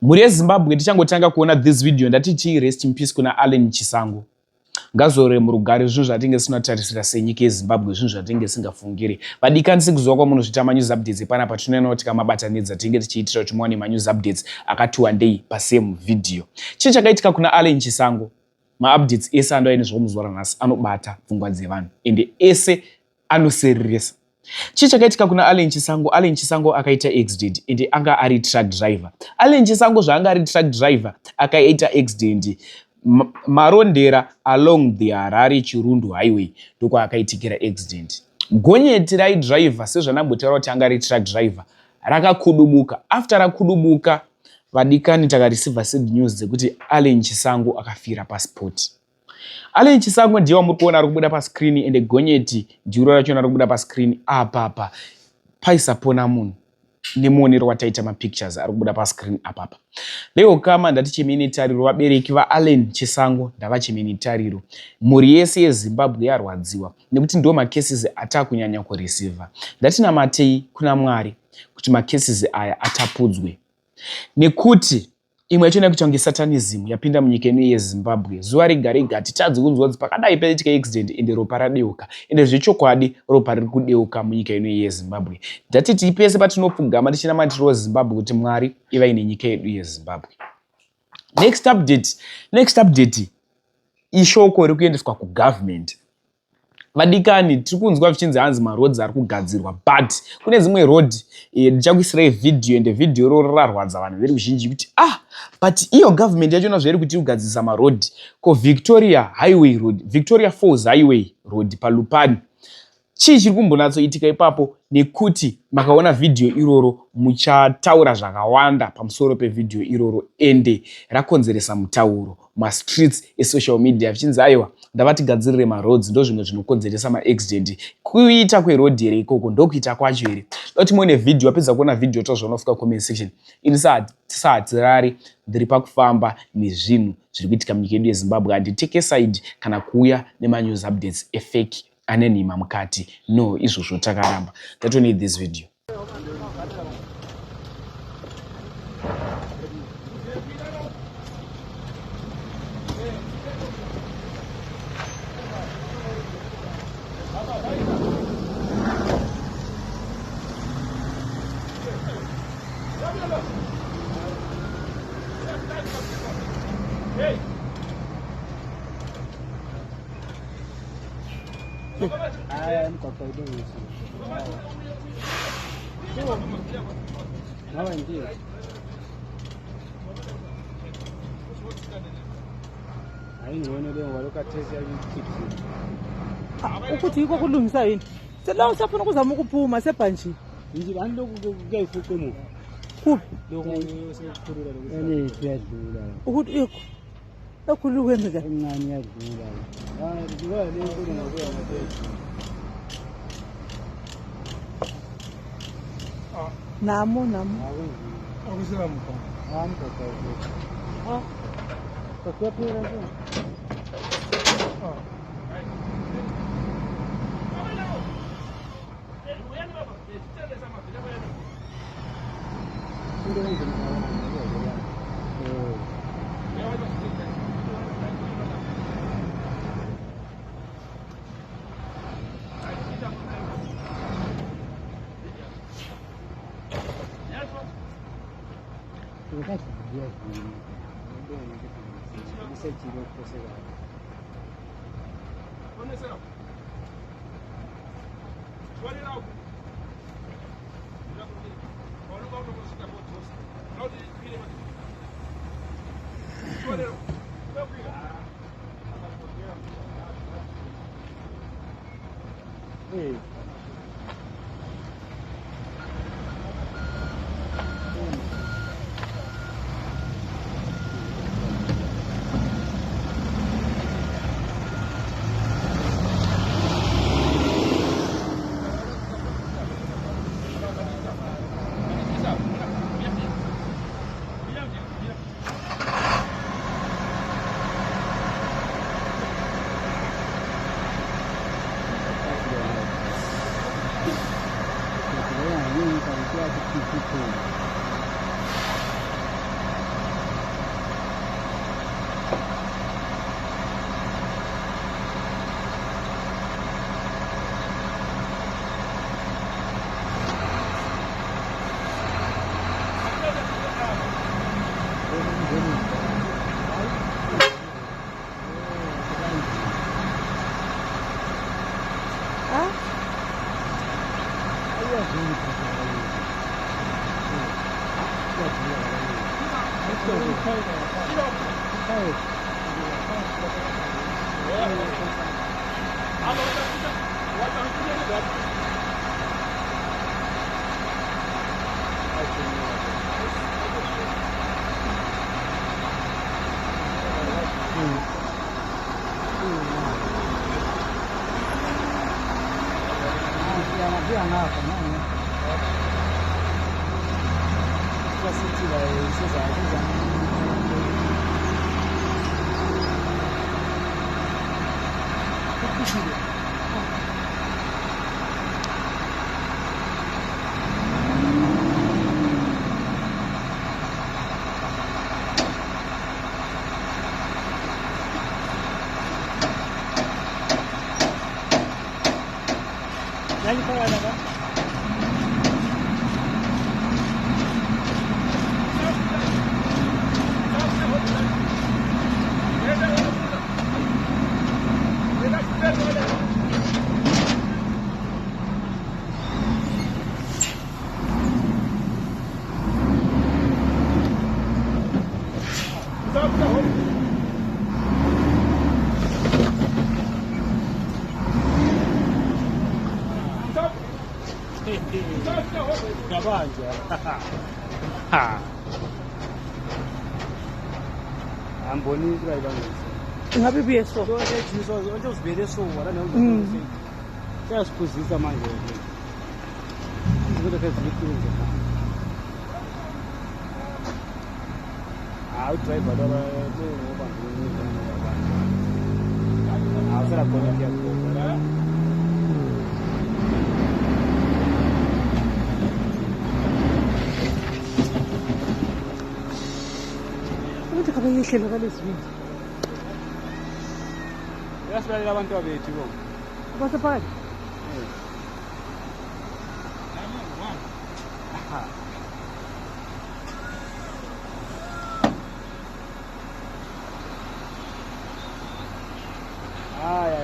Muri yeZimbabwe tichangotanga kuona this video ndatichi rest in peace kuna Allen Chisango. Ngazore murugare zvinhu zvatinge sinotarisira senyika yeZimbabwe zvinhu zvatinge singafungiri. Vadikani sikuziva kwamunozvita manews updates panapa tinoona kuti kamabatanidza tinge tichiitira kuti muwane manews updates akati wandei pasame video. Chii chakaitika kuna Allen Chisango? Ma-updates ese andoaine zvomuzuva ranhasi anobata pfungwa dzevanhu ende ese anosereresa. Chii chakaitika kuna Allen Chisango? Allen Chisango akaita accident ende anga ari truck driver. Allen Chisango zvaanga ari truck driver akaita accident marondera along the Harare Chirundu highway ndoko akaitikira accident. Gonyeti raidriver sezvanambotaura kuti anga ari truck driver rakakudubuka. After rakudubuka vadikani takareceiva sad news dzekuti Allen Chisango akafira pasport. Allen Chisango ndiye wamuri kuona ari kubuda pascreen ende gonyeti ndiro rachona ari kubuda pascreen apapa paisapona munhu nemuonero wataita mapictures ari kubuda pascreen apapa. Leo kama ndati chemini tariro vabereki vaAllen Chisango ndava chemini tariro. Mhuri yese yeZimbabwe yarwadziwa nekuti ndo macases atakunyanya kureceiva. Ndatinamatei kuna Mwari kuti macases aya atapudzwe. Nekuti imwe yacho nekuti kunge satanism yapinda munyika ino yeZimbabwe. Zuva rega rega titadzi kunzwa kuti pakadai paitika accident ende ropa radeuka. Ende zvechokwadi ropa riri kudeuka munyika ino yeZimbabwe. Ndatiti pese patinopfugama tichinamatirawo Zimbabwe kuti Mwari ivaine nyika yedu yeZimbabwe. Next update ishoko riri kuendeswa kugovernment. Vadikani tiri kunzwa vichinzi hanzi maroads ari kugadzirwa, but kune dzimwe road ndichakuisirai video ende video iroro rarwadza vanhu veruzhinji kuti but iyo government yachona zveri kuti kugadzirisa maroad ko Victoria Highway Road, Victoria Falls Highway Road paLupane. Chii chiri kumbonatsoitika ipapo? Nekuti makaona video iroro muchataura zvakawanda pamusoro pevideo iroro ende rakonzeresa mutauro mastreets esocial media vichinzi aiwa ndavatigadzirire maroads ndo zvimwe zvinokonzeresa maaccident. Kuita kweroad here ikoko ndokuita kwacho here. Doti muone video wapedza kuona video tozvaonofika comment section. Ini sahatirari ndiri pakufamba nezvinhu zviri kuitika munyika yedu yeZimbabwe. Handiteke side kana kuuya nemanews updates efake ane nhima mukati. No, izvozvo takaramba. That we need this video. Ukuthi iko kulungisa yini sela usafuna ukuzama ukuphuma sebhanji nje angiloku kuyayifuqa emuva kuphi lokho sekukhulula lokho ene siyadlula ukuthi iko ekhulu kwenza njani encane yadlula ndiwa le nkulu ngokuya ngaphezulu namo akusela mkhwa mkhwa kwakuyaphela nje Nani kwa dada? Ngabanja. Ha. Amboni driver ngisi. Ngabe biyeso. So ejiso onke uzibele so wala ne. Siyasiphuzisa manje. Izinto ezikhiwe nje. Driver lo ngoba ngini abantu. Awusela khona kuyakho. Ukuthi kabe yihlela kalesibili. Yasibalela abantu abethu bo. Basephakathi. Ah, ya.